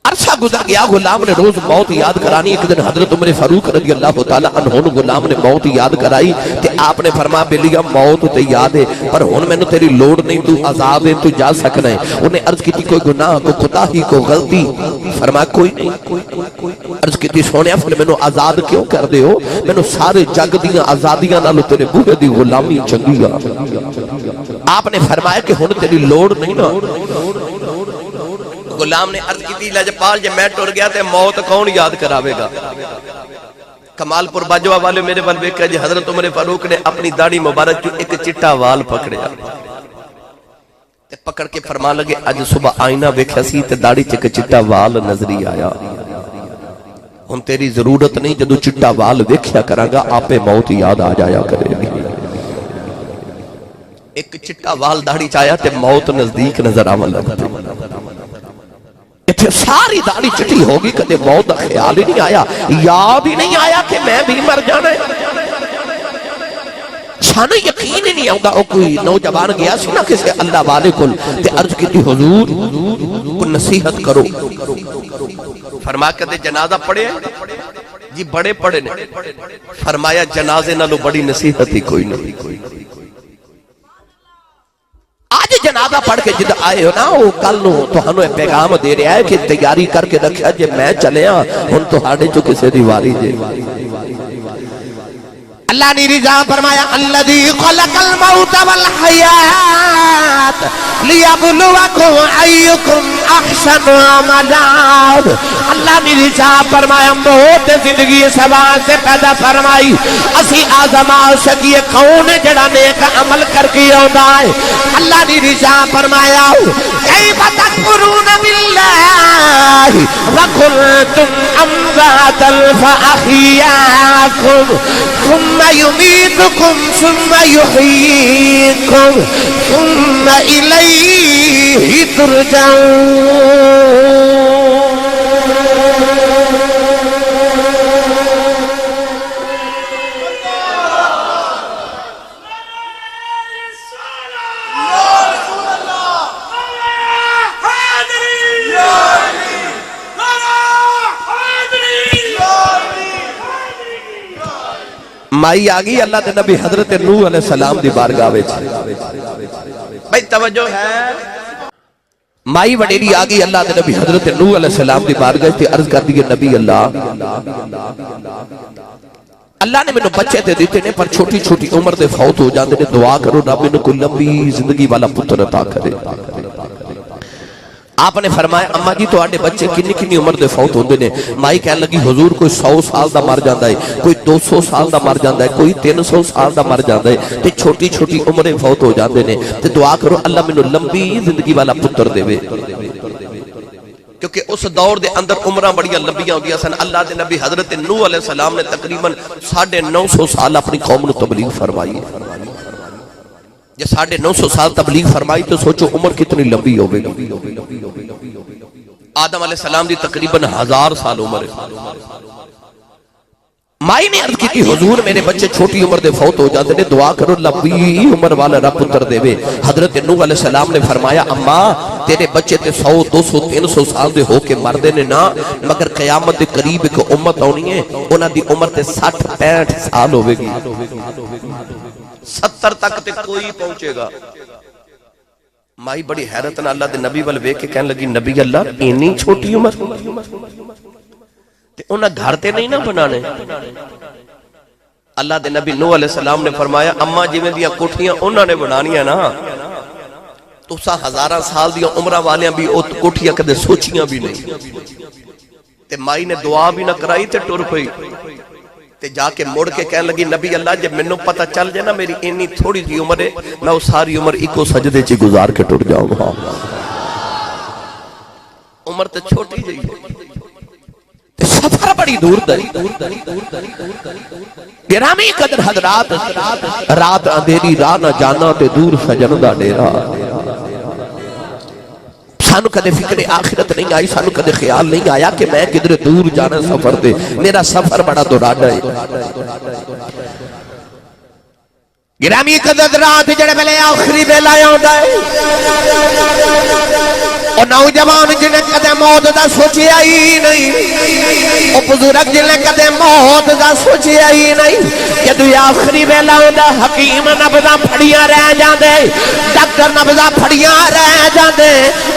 S1: عرصہ گزر گیا غلام نے روز موت یاد کرانی ایک دن حضرت عمر فاروق رضی اللہ تعالیٰ عنہ غلام نے موت یاد کرائی تے آپ نے فرمایا بلیا موت تے یاد ہے پر ہن میں نے تیری لوڑ نہیں تو عذاب ہے تو جا سکنا ہے انہیں عرض کی تھی کوئی گناہ کو خطاہی کو غلطی فرمایا کوئی نہیں عرض کی تھی سونیا پھر میں نے آزاد کیوں کر دے ہو میں نے سارے جگ دیاں آزادیاں نالو تیرے بوہے دی غلامی چنگی گا آپ نے فرمایا کہ ہن تیری لوڑ نہیں نا غلام نے عرض کی تھی لجپال جے میں ٹر گیا تے موت کون یاد کراوے گا کمال پور باجوہ والے میرے ول ویکھیا جی حضرت عمر فاروق نے اپنی داڑھی مبارک جو ایک چٹا وال پکڑیا تے پکڑ کے فرمان لگے اج صبح آئینہ ویکھیا سی تے داڑھی چ ایک چٹا وال نظری آیا ہن تیری ضرورت نہیں جدو چٹا وال ویکھیا کراں گا آپے موت یاد آ جایا کرے گی ایک چٹا وال داڑھی چایا تے موت نزدیک نظر آون لگا اتھے ساری داڑھی چٹی ہوگی کدے موت دا خیال ہی نہیں آیا یاد ہی نہیں آیا کہ میں بھی مر جانا ہے سانو یقین ہی نہیں آؤں گا او کوئی نوجوان گیا سی نا کسے اللہ والے کل تے عرض کی تھی حضور کو نصیحت کرو فرما کہتے جنازہ پڑھے جی بڑے پڑھے نے فرمایا جنازے نالو بڑی نصیحت ہی کوئی نہیں آج جنازہ پڑھ کے جد آئے ہو نا وہ کل نو تو ہنو پیغام دے رہا ہے کہ تیاری کر کے رکھا جے میں چلے ہاں ان تو ہاڑے جو کسے دیواری جے
S2: اللہ نے رضا فرمایا الذی خلق الموت والحیات لیبلوکم ایکم احسن عملا اللہ نے رضا فرمایا موت زندگی سبا سے پیدا فرمائی اسی آزما سکیے کون جڑا نیک عمل کر کے آندا ہے اللہ نے رضا فرمایا کیف تکفرون باللہ وکنتم امواتا فاحیاکم ثم يميتكم ثم يحييكم ثم إليه ترجعون
S1: مائی آگئی اللہ دے نبی حضرت نوح علیہ السلام دی بارگاہ وچ بھئی توجہ ہے مائی وڈیری آگئی اللہ دے نبی حضرت نوح علیہ السلام دی بارگاہ تے عرض کر دیئے نبی اللہ نے میں نے بچے تے دیتے نے پر چھوٹی چھوٹی عمر دے فوت ہو جاندے نے دعا کرو رب میں نے کوئی لمبی زندگی والا پتر عطا کرے آپ نے فرمایا اماں جی تو آڑے بچے کنی کنی عمر دے فوت ہوندے نے مائی کہنے لگی حضور کوئی 100 سال دا مر جاندہ ہے کوئی 200 سال دا مر جاندہ ہے کوئی 300 سال دا مر جاندہ ہے تے چھوٹی چھوٹی عمریں فوت ہو جاندے نے تے دعا کرو اللہ میں نے لمبی زندگی والا پتر دے وے کیونکہ اس دور دے اندر عمرہ بڑی لمبیاں ہوگیا سن اللہ دے نبی حضرت نوح علیہ السلام نے تقریباً 950 سال اپنی قوم نے تبلیغ فرمائی یہ 950 سال تبلیغ فرمائی تو سوچو عمر کتنی لمبی ہوگی آدم علیہ السلام دی تقریباً 1000 سال عمر ہے مائی نے عرض کی تھی حضور میرے بچے چھوٹی عمر دے فوت ہو جاتے نے دعا کرو لمبی عمر والا رب پتر دے وے حضرت نوح علیہ السلام نے فرمایا اماں تیرے بچے تے 100 200 300 سال دے ہو کے مردے نے نا مگر قیامت دے قریب ایک امت ہونی ہے انہاں دی عمر تے 60 65 سال ہوئے گی 70 تک تے کوئی پہنچے گا مائی بڑی حیرت نہ اللہ دے نبی وال ویکھ کے کہنے لگی نبی اللہ اینی چھوٹی عمر تے انہاں گھر تے نہیں نہ بنانے اللہ دے نبی نوح علیہ السلام نے فرمایا اماں جی میں دیا کوٹھیاں انہاں نے بنانیاں نا تو سا 1000 سال دیا عمرہ والیاں بھی کوٹھیاں کدے سوچیاں بھی نہیں تے مائی نے دعا بھی نہ کرائی تے ٹر پئی تے جا کے مڑ کے کہنے لگی نبی اللہ جب میں نے پتہ چل جائے نا میری اینی تھوڑی سی عمر ہے میں وہ ساری عمر ایکو سجدے چی گزار کے ٹر جاؤں گا عمر تے چھوٹی جائی سفر بڑی دور دری گرامی قدر حضرات رات اندھیری راہ نہ جانا تے دور سجن دا ڈیرا سانو کدے فکر آخرت نہیں آئی سانو کدے خیال نہیں آیا کہ میں کدھر دور جانا سفر دے میرا سفر بڑا دوراڈا ہے گرامی قدر رات جڑے ملے آخری بے لائے ہوں دائے اور نوجوان جنہیں کدے موت دا سوچی آئی نہیں اور بزرگ جنہیں کدے موت دا سوچی آئی نہیں کہ دوی آخری ویلا ہوندا حکیم نبضاں پھڑیاں رہ جاندے ڈاکٹر نبضاں پھڑیاں رہ جاندے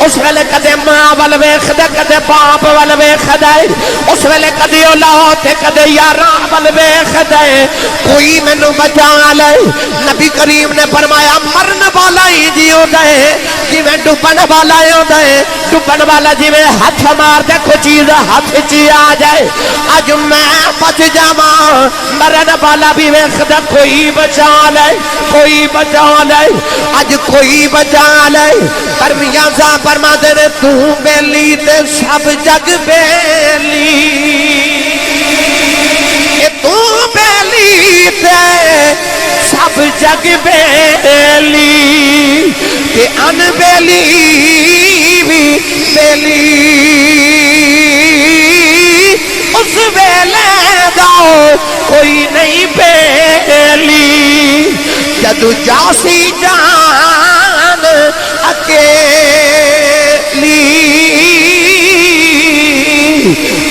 S1: اس ویلے کدے ماں ول ویکھدے کدے باپ ول ویکھدے اس ویلے کدے اولاد تے کدے یاراں ول ویکھدے کوئی مینوں بچا لے نبی کریم نے فرمایا مرن والا ہی جیو دے جویں ڈوبن والا ہوندا ہے ڈوبن والا جویں ہاتھ مار دے کوئی چیز ہاتھ چ آ جائے اج میں بچ جاواں مرن والا بھی ویکھدا کوئی بچا لے کوئی بچا لے اج کوئی بچا لے پر میاں صاحب فرماتے نے تو بیلی تے سب جگ بیلی تو بیلی تے سب
S2: سب جگ بیلی تے ان بیلی بھی بیلی اس ویلے دا کوئی نہیں بیلی جدو جاسی جان اکیلی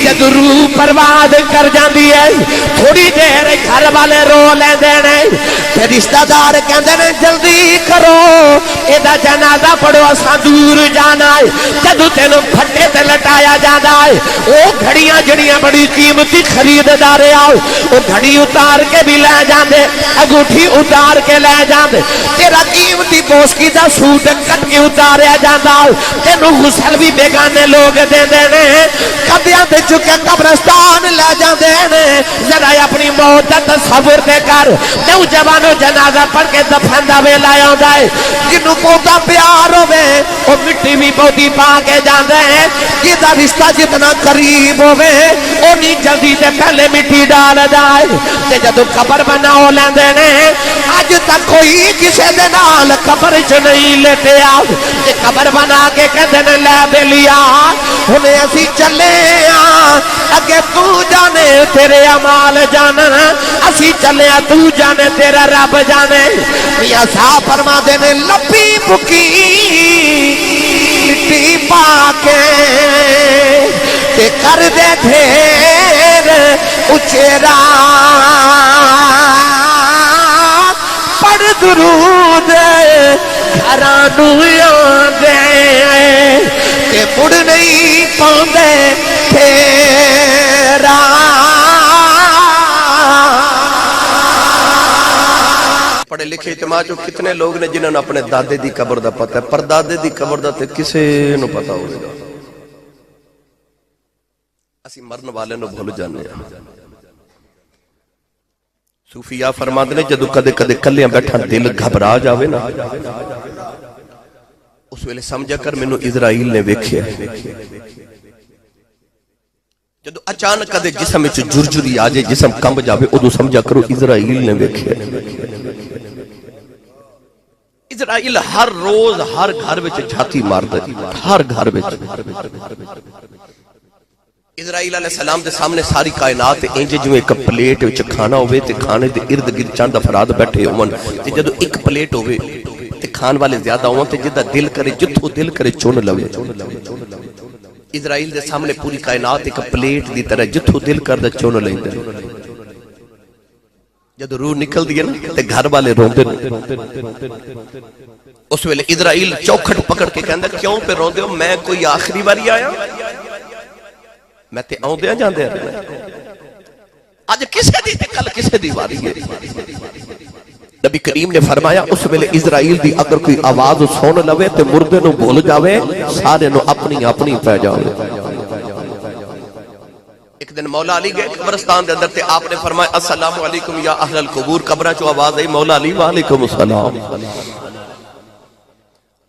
S2: جد روح پرواد کر جاندی ہے تھوڑی دیر گھر والے رو لیندے نے تے رشتہ دار کہندے نے جلدی کرو ایدا جنازہ پڑھو اساں دور جانا ہے جدو تینوں پھٹے تے لٹایا جاندا ہے او گھڑیاں جڑیاں بڑی قیمتی خریددار آؤ او گھڑی اتار کے بھی لے جاندے انگوٹھی اتار کے لے جاندے تیرا قیمتی بوسکی دا سوٹ کٹ کے اتاریا جاندا تینوں غسل بھی بیگانے لوگ دیندے نے کدیاں تے چکے قبرستان لے جاندے نے ذرا اپنی موت دا تصور تے کر نوجوانوں جنازہ پڑھ کے دفن دا ویلا آوندا ہے جنوں بہتا پیار ہوے او مٹی بھی بہتی پا کے جاندے ہیں جدا رشتہ جتنا قریب ہوے اونی جلدی تے پہلے مٹی ڈال جائے تے جدوں قبر بناؤ لیندے نے اج تک کوئی کسے دے نال قبر چ نہیں لیٹیا تے قبر بنا کے کہندے نے لے بیلیا ہن اسی چلے اگے تو جانے تیرے اعمال جانن اسی چلے تو جانے تیرا رب جانے میاں صاحب فرما دے نے لپی بکی مٹی پا کے تے کر دے ڈھیر اچیرا پڑھ درود گھرانو آندے تے مڑ نہیں پاندے پھیرا
S1: پڑھے لکھے اجتماع جو کتنے لوگ نے جنہوں نے اپنے دادے دی قبر دا پتہ ہے پر دادے دی قبر دا تے کسے نو پتہ ہوگا اسی مرن والے نو بھول جانے ہیں صوفیاء فرماتے نے جدو کدے کدے کلیاں بیٹھا دل گھبرا جاوے نا اس ویلے سمجھا کر مینوں اسرائیل نے ویکھیا جدو اچانک کدے جسم وچ جرجری آ جائے جسم کمب جاوے ادو سمجھا کرو اسرائیل نے ویکھیا اسرائیل ہر روز ہر گھر وچ جھاتی ماردا ہر گھر وچ اسرائیل علیہ السلام دے سامنے ساری کائنات انج جویں ایک پلیٹ وچ کھانا ہوے تے کھانے دے ارد گرد چند افراد بیٹھے ہون تے جدو ایک پلیٹ ہوے تے کھان والے زیادہ ہون تے جدا دل کرے جتھوں دل کرے چن لوے اسرائیل دے سامنے پوری کائنات ایک پلیٹ دی طرح جتھوں دل کردا چن لیندے جدو روح نکل دی نا تے گھر والے روندے اس ویلے اسرائیل چوکھٹ پکڑ کے کہندا کیوں پہ روندے ہو میں کوئی آخری باری آیا میں تے آؤندے جاندے اج کسے دی تے کل کسے دی واری ہے نبی کریم نے فرمایا اس ویلے اسرائیل دی اگر کوئی آواز سن لوے تے مردے نو بھول جاوے سارے نو اپنی اپنی پہ جاوے ایک دن مولا علی گئے قبرستان دے اندر تے آپ نے فرمایا السلام علیکم یا اہل القبور قبراں چوں آواز آئی مولا علی وعلیکم السلام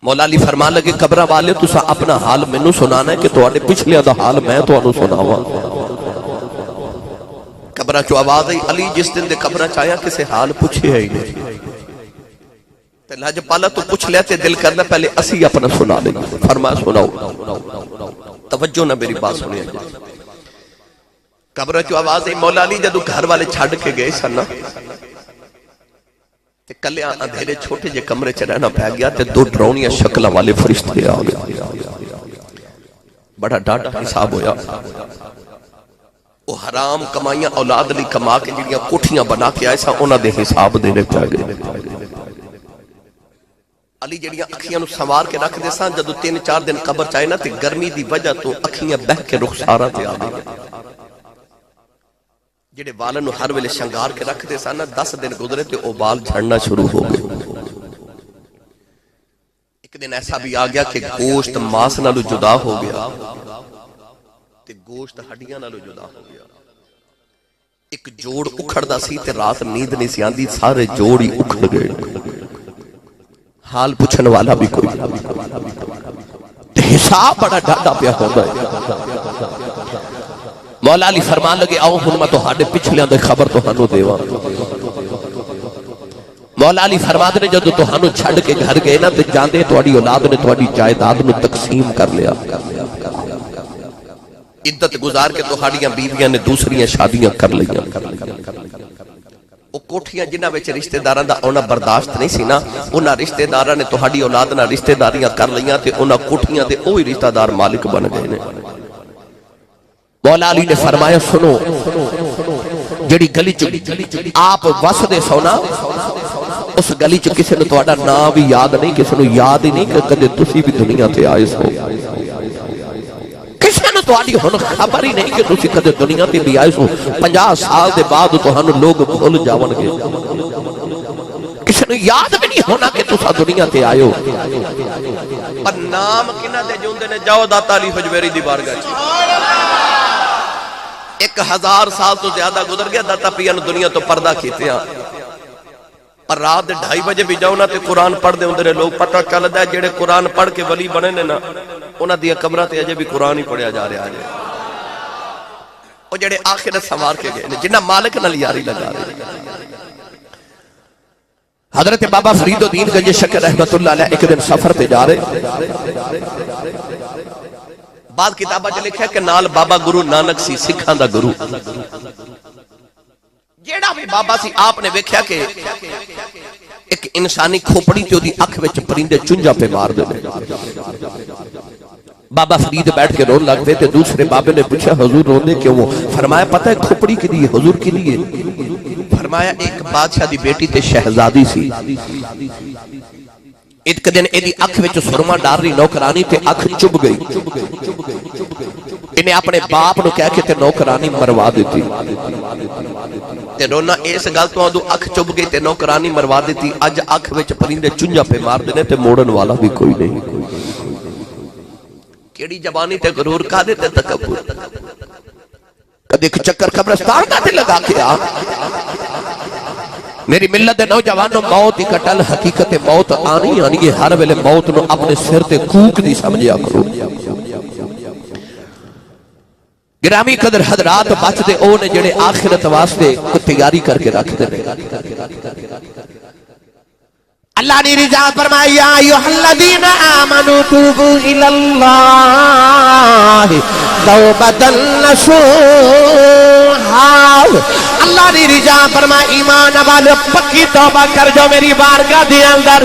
S1: مولا علی فرمان لگے قبرہ والے تسا اپنا حال مینوں سنانا ہے کہ تواڈے پچھلے دا حال میں تانوں سناواں قبرہ چوں آواز آئی علی جس دن دے قبرہ چایا کسے حال پوچھے ہی نہیں تے لاج پالا تو پوچھ لے تے دل کرنا پہلے اسی اپنا سنا لیں فرمایا سناؤ توجہ نہ میری بات سنیے قبرہ چوں آواز آئی مولا علی جدوں گھر والے چھڈ کے گئے سن تے کلے اندھیرے چھوٹے جے کمرے چ رہنا پہ گیا تے دو ڈرونیاں شکلاں والے فرشتے آ گئے بڑا ڈاٹا حساب ہویا وہ حرام کمائیاں اولاد لی کما کے جڑیاں کوٹھیاں بنا کے آئے سا انہاں دے حساب دینے پہ گئے علی جڑیاں اکھیاں نو سنوار کے رکھ دے سان جدوں 3-4 دن قبر چائے نا تے گرمی دی وجہ تو اکھیاں بہ کے رخساراں تے آ گئے جڑے والن نو ہر ویلے شنگار کے رکھ دے سن 10 دن گزرے تے او بال جھڑنا شروع ہو گئے ایک دن ایسا بھی آ گیا کہ گوشت ماس نالو جدا ہو گیا تے گوشت ہڈیاں نالو جدا ہو گیا ایک جوڑ اکھڑدا سی تے رات نیند نہیں سی آندی سارے جوڑ ہی اکھڑ گئے حال پوچھن والا بھی کوئی تے حساب بڑا ڈاڈا پیا ہوندا ہے مولا علی فرمان لگے آؤ ہن میں تہاڈے پچھلیاں دی خبر تہانوں دیواں مولا علی فرماتے نے جدو تہانوں چھڑ کے گھر گئے نا تے جاندے تہاڈی اولاد نے تہاڈی جائیداد نو تقسیم کر لیا، عدت گزار کے تہاڈیاں بیویاں نے دوسریاں شادیاں کر لیا۔ وہ کوٹھیاں جنہ وچ رشتہ داراں دا اونا برداشت نہیں سی نا، انہاں رشتہ داراں نے تہاڈی اولاد نال رشتہ داریاں کر لیاں تے انہاں کوٹھیاں دے اوہی رشتہ دار مالک بن گئے نے۔ مولا علی نے فرمایا سنو، جڑی گلی چ آپ وسدے سونا اس گلی چ کسی نے تہاڈا نام بھی یاد نہیں، کسی نے یاد ہی نہیں کہ کدے تسی بھی دنیا تے آئے سو، کسی نے تہاڈی ہن خبر ہی نہیں کہ تسی کدے دنیا تے بھی آئے سو۔ 50 سال دے بعد تہانوں لوگ بھول جاون گے، کسی نے یاد بھی نہیں ہونا کہ تسا دنیا تے آئے ہو۔ پر نام کنہ دے جوندے نے جاؤ داتا علی حجویری دی بارگاہ چ 1000 سال تو زیادہ گزر گیا، داتا پیا نے دنیا تو پردہ کیتے ہیں، اور رات 2:30 بجے بھی جاؤ نا تے قرآن پڑھ دے ہوندے نے لوگ، پتہ چلدا ہے جڑے قرآن پڑھ کے ولی بنے نے نا انہاں دی قبراں تے اجے بھی قرآن ہی پڑھیا جا رہا ہے، او جڑے آخرت سنوار کے گئے نے جنہ مالک نال یاری لگا رہے۔ حضرت بابا فرید الدین گنج شکر رحمت اللہ علیہ ایک دن سفر تے جا رہے، بعد کتابہ جو لکھا ہے کہ نال بابا گرو نانک سی، سکھاں دا گرو، جیڑا بھی بابا سی آپ نے ویکھیا کہ ایک انسانی کھوپڑی تے دی اکھ وچ پرندے چنجا پہ مار دے۔ بابا فرید بیٹھ کے رون لگتے تے دوسرے بابے نے پوچھا حضور روندے کیوں؟ فرمایا پتہ ہے کھوپڑی کے لیے حضور کے لیے؟ فرمایا ایک بادشاہ دی بیٹی تے شہزادی سی، ایک دن ایدی اکھ وچ سرما ڈال رہی نوکرانی تے اکھ چب گئی، انہیں اپنے باپ نو کہہ کے تے نوکرانی مروا دیتی تے رونا اس گل تو آدھو اکھ چب گئی تے نوکرانی مروا دیتی، اج اکھ وچ پرندے چنجا پہ مار دینے تے موڑن والا بھی کوئی نہیں۔ کیڑی جبانی تے غرور کا دیتے تکبر، کدے ایک چکر قبرستان دا تے لگا کے آ۔ میری ملت نوجوانوں موت ہی کٹل، حقیقت موت آنی آنی ہے، ہر ویلے موت نو اپنے سر تے کوک دی سمجھیا کرو۔ گرامی قدر حضرات بچ دے او نے جڑے آخرت واسطے کو تیاری کر کے رکھ دے۔ اللہ نے رضا فرمایا یا ایھا الذین آمنوا توبوا الی اللہ توبۃ نصوحا۔ اللہ نے رضا فرمایا ایمان والو پکی توبہ کر جو میری بارگاہ دے اندر،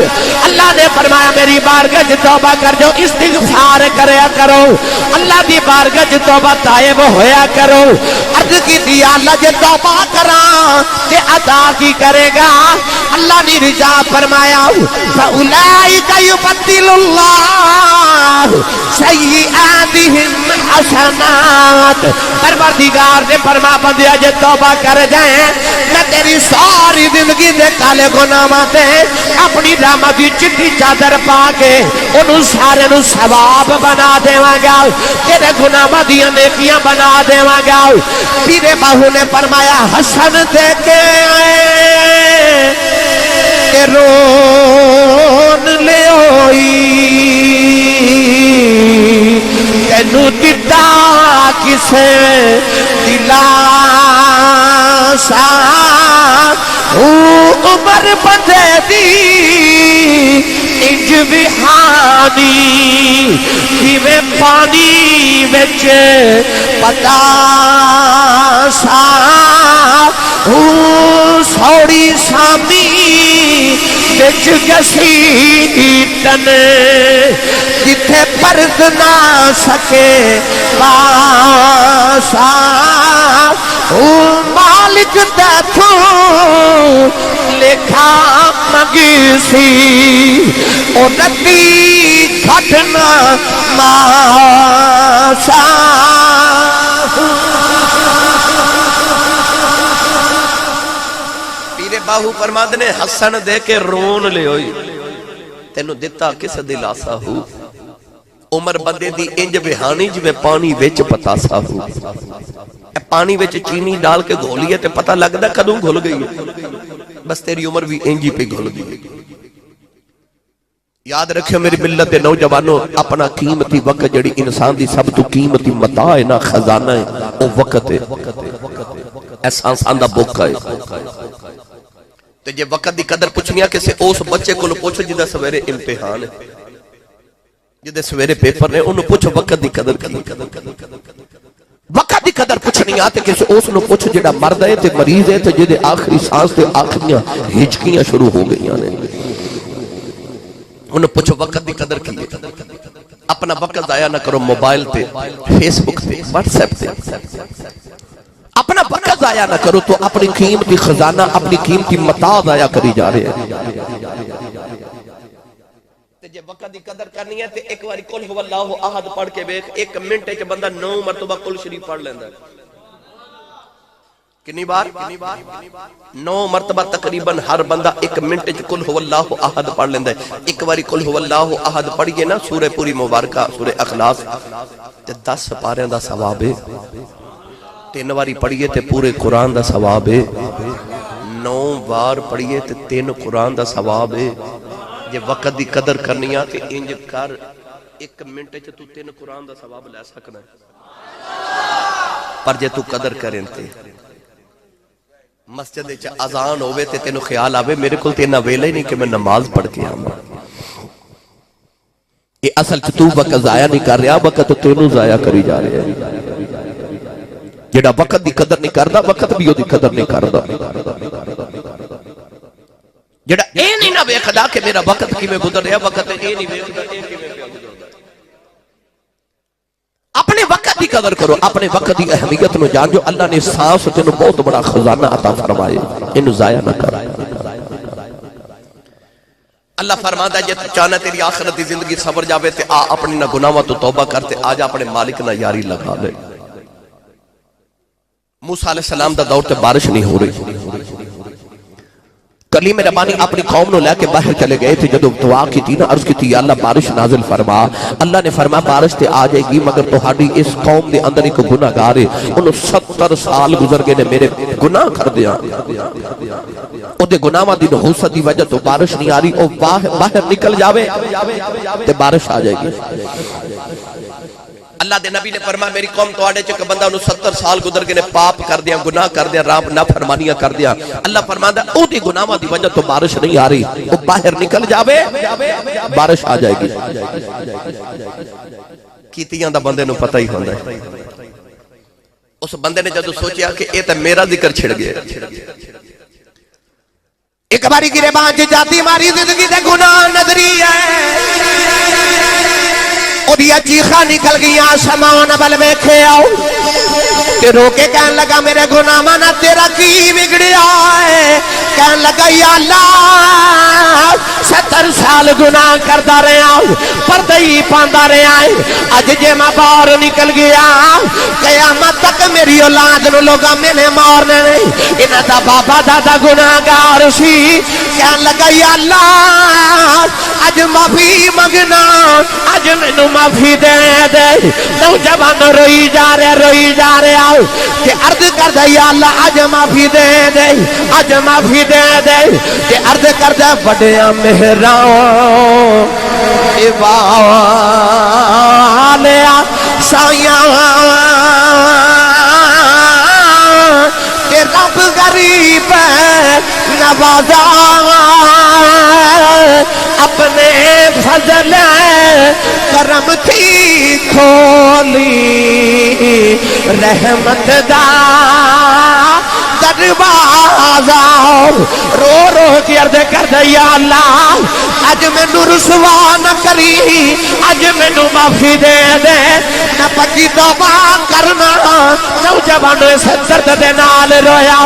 S1: اللہ نے فرمایا میری بارگاہ سے توبہ کر جو، استغفار کریا کرو، اللہ دی بارگاہ سے توبہ تائب ہویا کرو۔ عرض کی دی اللہ جے توبہ کراں تے عطا کی کرے گا؟ اللہ نے رضا فرمایا فَأُولَئِكَ يُبَدِّلُ اللَّهُ سَيِّئَاتِهِمْ حَسَنَاتٍ۔ پروردگار نے فرما بندیا جے توبہ کر جائیں میں تیری ساری زندگی دے کالے گناہاں تے اپنی رحمت دی چٹی چادر پا کے انہوں سارے نو ثواب بنا دیواں گا، تیرے گناہاں دی نیکیاں بنا دیواں گا۔ پیر باہو نے فرمایا حسن دے کے آئے کہ رون لے ہوئی، تینو دتا کسے دلاسا، عمر بندے دی انج بہانی جویں پانی وچ پتاسا، سوڑی سامی وچ گسیٹن جتھے پرد نہ سکے پاسا، مالک تیتھوں لکھا منگی سی او ندی کھٹنا ماسا۔ باہو فرماتے نے حسن دے کے رون لے ہوئی، تینو دتا کس دلاسا ہو، عمر بندے دی انج بہانی جو پانی ویچ پتاسا ہو۔ پانی ویچ چینی ڈال کے گھولیے تے پتہ لگدا کدوں گھل گئی ہے، بس تیری عمر بھی انجی پہ گھل گئی۔ یاد رکھیں میری ملت نوجوانوں، اپنا قیمتی وقت جڑی انسان دی سب تو قیمتی متاع ہے نا، خزانہ ہے، وہ وقت ہے، احساساں دا بوکا ہے۔ تے جے وقت دی قدر پوچھنی ہے کسے اس بچے کو پوچھو جدہ سویرے امتحان ہے، جدہ سویرے پیپر نے انہوں پوچھو وقت دی قدر کی، وقت دی قدر پوچھنی آتے کسے اس نو پوچھو جڑا مرد ہے تے مریض ہے تے جدے آخری سانس تے آخریاں ہجکیاں شروع ہو گئی آنے انہوں پوچھو وقت دی قدر کی، اپنا وقت ضائع نہ کرو موبائل تے فیس بک تے واٹس ایپ تے، اپنا وقت ضائع نہ کرو تو اپنی قیمتی خزانہ اپنی قیمتی متاع ضائع کری جا رہے ہیں۔ جے وقت دی قدر کرنی ہے تے ایک باری قل هو اللہ احد پڑھ کے بیک، ایک منٹ ہے کہ بندہ 9 مرتبہ قل شریف پڑھ لیندہ ہے۔ کنی بار 9 مرتبہ تقریباً ہر بندہ ایک منٹ ہے قل هو اللہ احد پڑھ لیندہ ہے۔ ایک باری قل هو اللہ احد پڑھئے نا سورہ پوری مبارکہ سورہ اخلاص تے 10 سپاریاں دا ثواب ہے، 3 باری پڑھئے تے پورے قرآن دا ثواب ہے، 9 بار پڑھئے تے 3 قرآن دا ثواب ہے۔ یہ وقت دی قدر کرنی آتے انج کر ایک منٹ چھے تو 3 قرآن دا ثواب لے سکنا ہے، پر جے تو قدر کریں تے مسجد چھے اذان ہوئے تے تینو خیال آوے میرے کل تینا ویلہ ہی نہیں کہ میں نماز پڑھ کے آمد، یہ اصل چھے تو وقت ضائع نہیں کر رہا، وقت تو تینو ضائع کری جا رہے ہیں۔ جڑا وقت دی قدر نہیں کردا وقت بھی وہ دی قدر نہیں کردا، جڑا اے نہیں نہ ویکھدا کہ میرا وقت کیویں گزر رہا، وقت اے نہیں ویکھدا اے کیویں پیا گزردا۔ اپنے وقت دی قدر کرو، اپنے وقت دی اہمیت نو جان جو اللہ نے سانس تینو بہت بڑا خزانہ عطا فرمائے، انو ضائع نہ کر۔ اللہ فرماتا ہے جے تو چاہنا تیری آخرت دی زندگی صبر جاوے تے آ اپنی نہ گناہوں تو توبہ کرتے آج اپنے مالک نہ یاری لگا لے۔ موسیٰ علیہ السلام دا دور تے بارش نہیں ہو رہی، کلیم ربانی اپنی قوم نو لے کے باہر چلے گئے تھے، جدو دعا کی تھی نا عرض کی تھی یا اللہ بارش نازل فرما، اللہ نے فرما بارش تے آ جائے گی مگر تہاڈی اس قوم دے اندر ایک گناہگار ہے، انہوں 70 سال گزر گئے نے میرے گناہ کر دیا، او دے گناہاں دی نحوست دی وجہ تو بارش نہیں آ رہی، او باہر نکل جاوے تے بارش آ جائے گی۔ اللہ دے نبی نے فرمایا میری قوم تو آڑے چکے بندہ انہوں 70 سال گزر گئے نے پاپ کر دیا، گناہ کر دیا، رام نہ فرمانیاں کر دیا، اللہ فرماتا ہے او دی گناہاں دی وجہ تو بارش نہیں آ رہی، وہ باہر نکل جاوے بارش آ جائے گی۔ کیتیاں دا بندے نو پتہ ہی ہوندہ ہے، اس بندے نے جدو سوچیا کہ اے تے میرا ذکر چھڑ گیا، ایک باری گرے بانچ جاتی ماری زندگی دے گناہ نظری ہے، اُدیا چیخا نکل گیا سمان بل بیکھے آؤ کہ روکے کہن لگا میرے گناہ مانا تیرا کی بگڑیا ہے، کہن لگا یا اللہ 70 سال گناہ کردہ رہے آؤ پردہی پاندہ رہے آئے، آج جے میں باہر نکل گیا قیامت تک میری اولاد نو لوگا میں نے مارنے نہیں، انہاں دا بابا دادا گناہ گار سی، کہن لگا یا اللہ آج معافی مگنا، آج میں نو معافی دے دے، نوجوان روئی جا رہے آؤ کہ عرض کر دے یا اللہ آج معافی دے دے، آج معافی دے دے کہ عرض کر دے بڑیا مہران ایوالیا سائیاں کہ رب غریب نوازا اپنے فضل کرم تھی کھولی رحمت دا دروازہ، رو رو کے عرض کر دے یا اللہ اج میں نو رسوا نہ کری، اج میں نو معافی دے دے، نہ پکی توبہ کرنا، نوجوانوں سے درد دے نال رویا،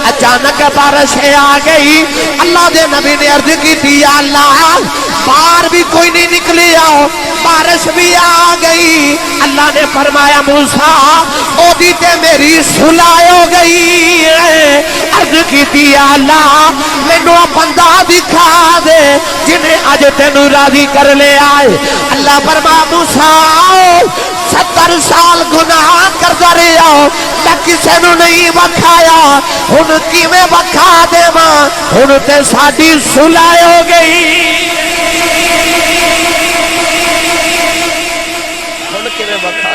S1: اچانک بارش آ گئی، اللہ دے نبی نے عرض کی تھی یا اللہ باہر بھی کوئی نہیں نکلی آؤ، بارش بھی آ گئی، اللہ نے فرمایا موسیٰ او دیتے میری صلح ہو گئی ہے، عرض کی تھی یا اللہ میں نو بندہ دکھا دے جنہیں آج تینو راضی کر لے آئے، اللہ فرمایا موسیٰ 70 سال گناہ کردہ رہے آؤ میں کسے نو نہیں بکھایا، ان کی میں بکھا دے ماں ان تے ساڑی صلح ہو گئی، ان کی میں بکھا